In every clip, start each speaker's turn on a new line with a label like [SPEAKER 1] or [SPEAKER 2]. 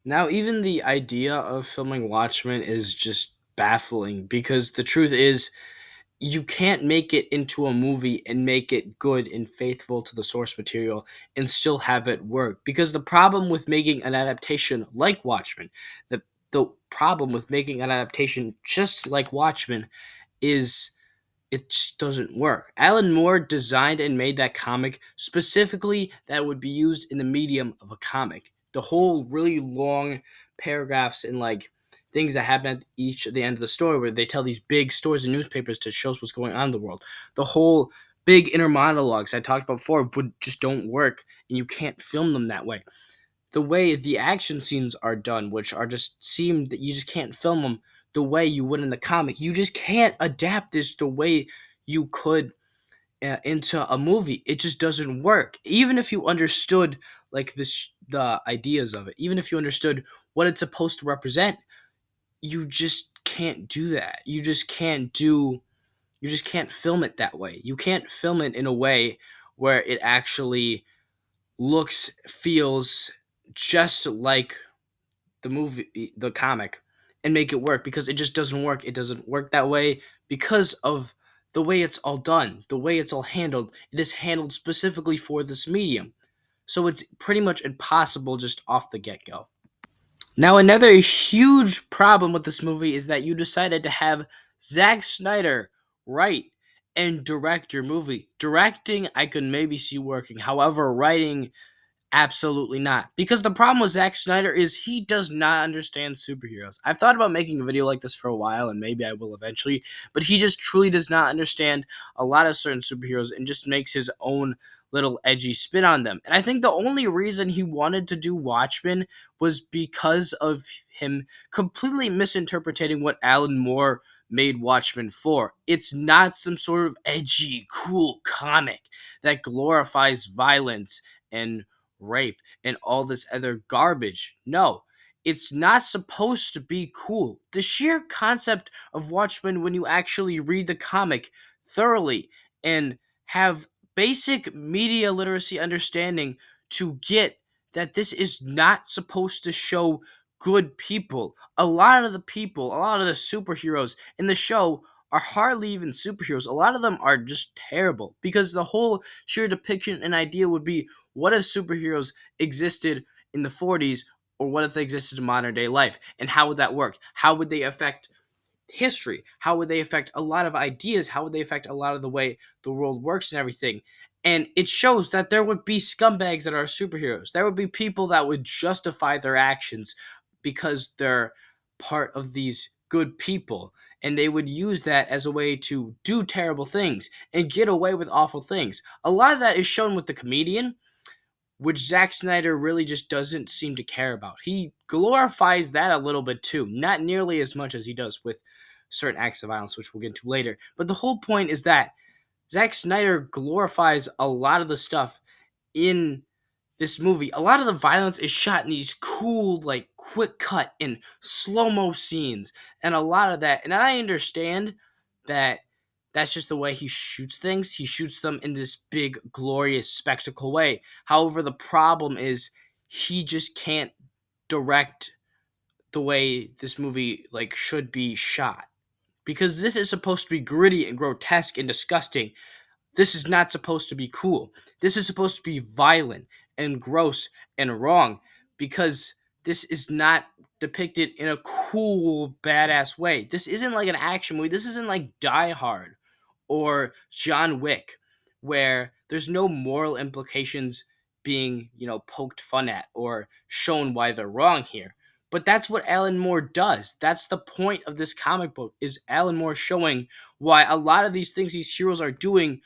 [SPEAKER 1] Now, even the idea of filming Watchmen is just baffling because the truth is, you can't make it into a movie and make it good and faithful to the source material and still have it work. Because the problem with making an adaptation like Watchmen, the problem with making an adaptation just like Watchmen is it just doesn't work. Alan Moore designed and made that comic specifically that would be used in the medium of a comic. The whole really long paragraphs and like things that happen at each at the end of the story where they tell these big stories in newspapers to show us what's going on in the world. The whole big inner monologues I talked about before would just don't work and you can't film them that way. The way the action scenes are done, which are just seem that you just can't film them the way you would in the comic. You just can't adapt this the way you could into a movie. It just doesn't work. Even if you understood like the ideas of it, even if you understood what it's supposed to represent, you just can't do that. You just can't film it that way. You can't film it in a way where it actually looks, feels just like the comic, and make it work because it just doesn't work. It doesn't work that way because of the way it's all done, the way it's all handled. It is handled specifically for this medium. So it's pretty much impossible just off the get go. Now, another huge problem with this movie is that you decided to have Zack Snyder write and direct your movie. Directing, I could maybe see working. However, writing, absolutely not. Because the problem with Zack Snyder is he does not understand superheroes. I've thought about making a video like this for a while, and maybe I will eventually, but he just truly does not understand a lot of certain superheroes and just makes his own little edgy spin on them. And I think the only reason he wanted to do Watchmen was because of him completely misinterpreting what Alan Moore made Watchmen for. It's not some sort of edgy, cool comic that glorifies violence and rape, and all this other garbage. No, it's not supposed to be cool. The sheer concept of Watchmen, when you actually read the comic thoroughly and have basic media literacy understanding to get that this is not supposed to show good people. A lot of the superheroes in the show are hardly even superheroes. A lot of them are just terrible because the whole sheer depiction and idea would be, what if superheroes existed in the 40s, or what if they existed in modern day life? And how would that work? How would they affect history? How would they affect a lot of ideas? How would they affect a lot of the way the world works and everything? And it shows that there would be scumbags that are superheroes. There would be people that would justify their actions because they're part of these good people. And they would use that as a way to do terrible things and get away with awful things. A lot of that is shown with the comedian, which Zack Snyder really just doesn't seem to care about. He glorifies that a little bit too, not nearly as much as he does with certain acts of violence, which we'll get to later. But the whole point is that Zack Snyder glorifies a lot of the stuff in this movie. A lot of the violence is shot in these cool, like quick cut and slow mo scenes, and a lot of that. And I understand that that's just the way he shoots things. He shoots them in this big, glorious spectacle way. However, the problem is he just can't direct the way this movie like should be shot, because this is supposed to be gritty and grotesque and disgusting. This is not supposed to be cool. This is supposed to be violent and gross and wrong, because this is not depicted in a cool, badass way. This isn't like an action movie. This isn't like Die Hard or John Wick, where there's no moral implications being, poked fun at or shown why they're wrong here. But that's what Alan Moore does. That's the point of this comic book, is Alan Moore showing why a lot of these things these heroes are doing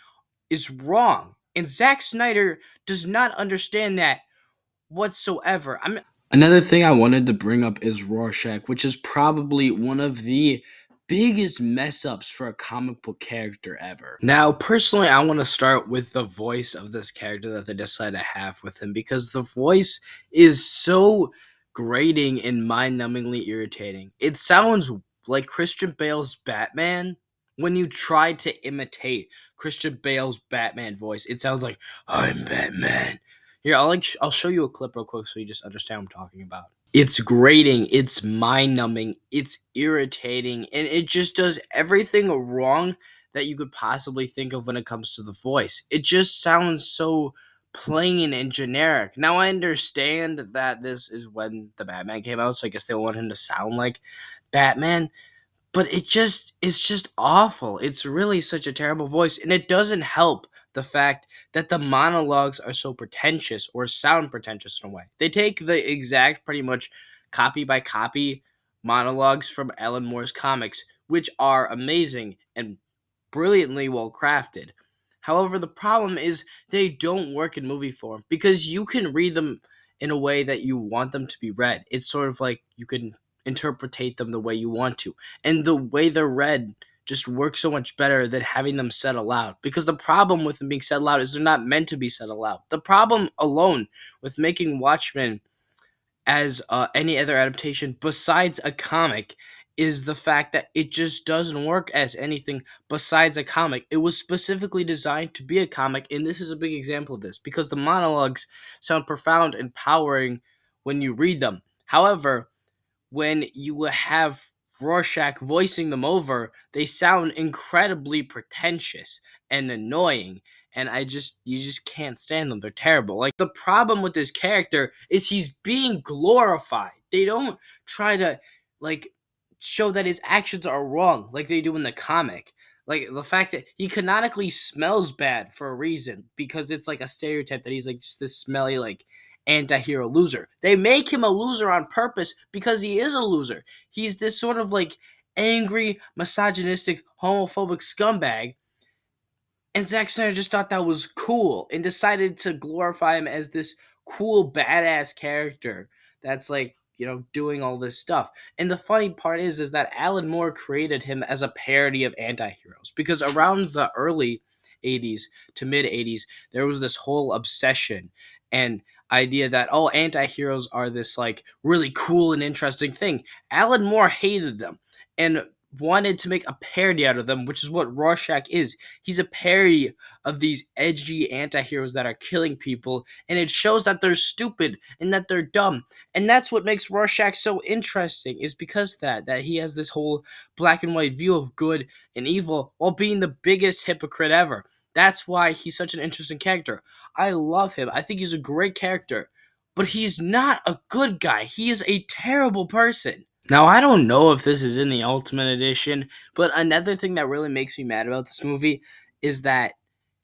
[SPEAKER 1] is wrong. And Zack Snyder does not understand that whatsoever. Another thing I wanted to bring up is Rorschach, which is probably one of the biggest mess ups for a comic book character ever. Now, personally, I want to start with the voice of this character that they decided to have with him, because the voice is so grating and mind numbingly irritating. It sounds like Christian Bale's Batman. When you try to imitate Christian Bale's Batman voice, it sounds like, I'm Batman. Here, I'll show you a clip real quick so you just understand what I'm talking about. It's grating, it's mind numbing, it's irritating, and it just does everything wrong that you could possibly think of when it comes to the voice. It just sounds so plain and generic. Now, I understand that this is when the Batman came out, so I guess they want him to sound like Batman, but it's just awful. It's really such a terrible voice, and it doesn't help the fact that the monologues are so pretentious or sound pretentious in a way. They take the exact pretty much copy by copy monologues from Alan Moore's comics, which are amazing and brilliantly well crafted. However, the problem is they don't work in movie form because you can read them in a way that you want them to be read. It's sort of like you can interpretate them the way you want to. And the way they're read just works so much better than having them said aloud. Because the problem with them being said aloud is they're not meant to be said aloud. The problem alone with making Watchmen as any other adaptation besides a comic is the fact that it just doesn't work as anything besides a comic. It was specifically designed to be a comic, and this is a big example of this because the monologues sound profound and empowering when you read them. However, when you have Rorschach voicing them over, they sound incredibly pretentious and annoying. And you just can't stand them. They're terrible. Like, the problem with this character is he's being glorified. They don't try to, like, show that his actions are wrong like they do in the comic. Like, the fact that he canonically smells bad for a reason because it's like a stereotype that he's like just this smelly, like, anti-hero loser. They make him a loser on purpose because he is a loser. He's this sort of like angry, misogynistic, homophobic scumbag. And Zack Snyder just thought that was cool and decided to glorify him as this cool, badass character that's like, doing all this stuff. And the funny part is that Alan Moore created him as a parody of anti-heroes because around the early 80s to mid 80s, there was this whole obsession and idea that, oh, anti-heroes are this like really cool and interesting thing. Alan Moore hated them and wanted to make a parody out of them, which is what Rorschach is. He's a parody of these edgy anti-heroes that are killing people, and it shows that they're stupid and that they're dumb. And that's what makes Rorschach so interesting, is because that he has this whole black and white view of good and evil while being the biggest hypocrite ever. That's why he's such an interesting character. I love him. I think he's a great character, but he's not a good guy. He is a terrible person. Now, I don't know if this is in the Ultimate Edition, but another thing that really makes me mad about this movie is that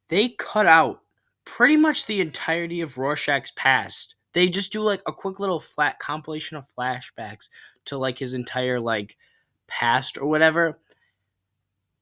[SPEAKER 1] they cut out pretty much the entirety of Rorschach's past. They just do like a quick little flat compilation of flashbacks to like his entire like past or whatever.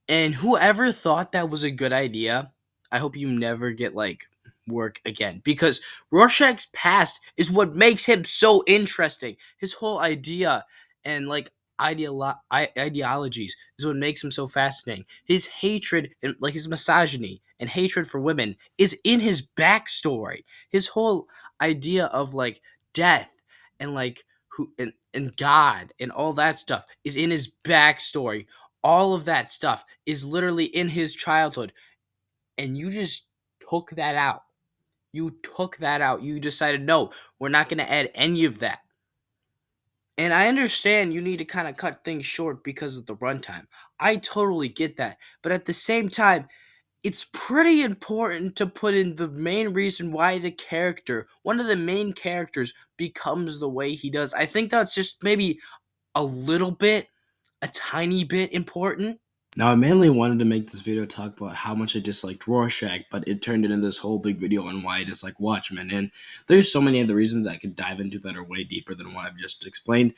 [SPEAKER 1] And whoever thought that was a good idea, I hope you never get like work again because Rorschach's past is what makes him so interesting. His whole idea and like ideologies is what makes him so fascinating. His hatred and like his misogyny and hatred for women is in his backstory. His whole idea of like death and like and God and all that stuff is in his backstory. All of that stuff is literally in his childhood, and you just took that out. You took that out. You decided, no, we're not going to add any of that. And I understand you need to kind of cut things short because of the runtime. I totally get that. But at the same time, it's pretty important to put in the main reason why the character, one of the main characters, becomes the way he does. I think that's just maybe a little bit, a tiny bit important. Now, I mainly wanted to make this video talk about how much I disliked Rorschach, but it turned into this whole big video on why I dislike Watchmen, and there's so many other reasons I could dive into that are way deeper than what I've just explained.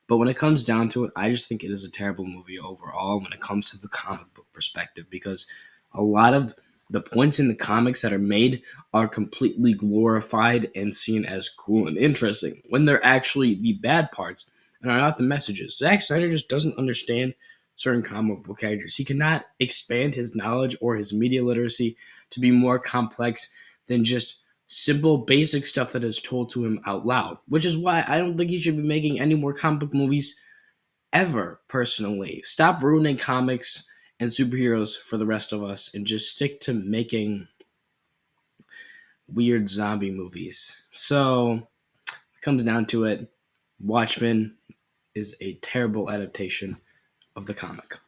[SPEAKER 1] But when it comes down to it, I just think it is a terrible movie overall when it comes to the comic book perspective, because a lot of the points in the comics that are made are completely glorified and seen as cool and interesting when they're actually the bad parts and are not the messages. Zack Snyder just doesn't understand certain comic book characters. He cannot expand his knowledge or his media literacy to be more complex than just simple, basic stuff that is told to him out loud, which is why I don't think he should be making any more comic book movies ever, personally. Stop ruining comics and superheroes for the rest of us and just stick to making weird zombie movies. So, it comes down to it. Watchmen is a terrible adaptation of the comic.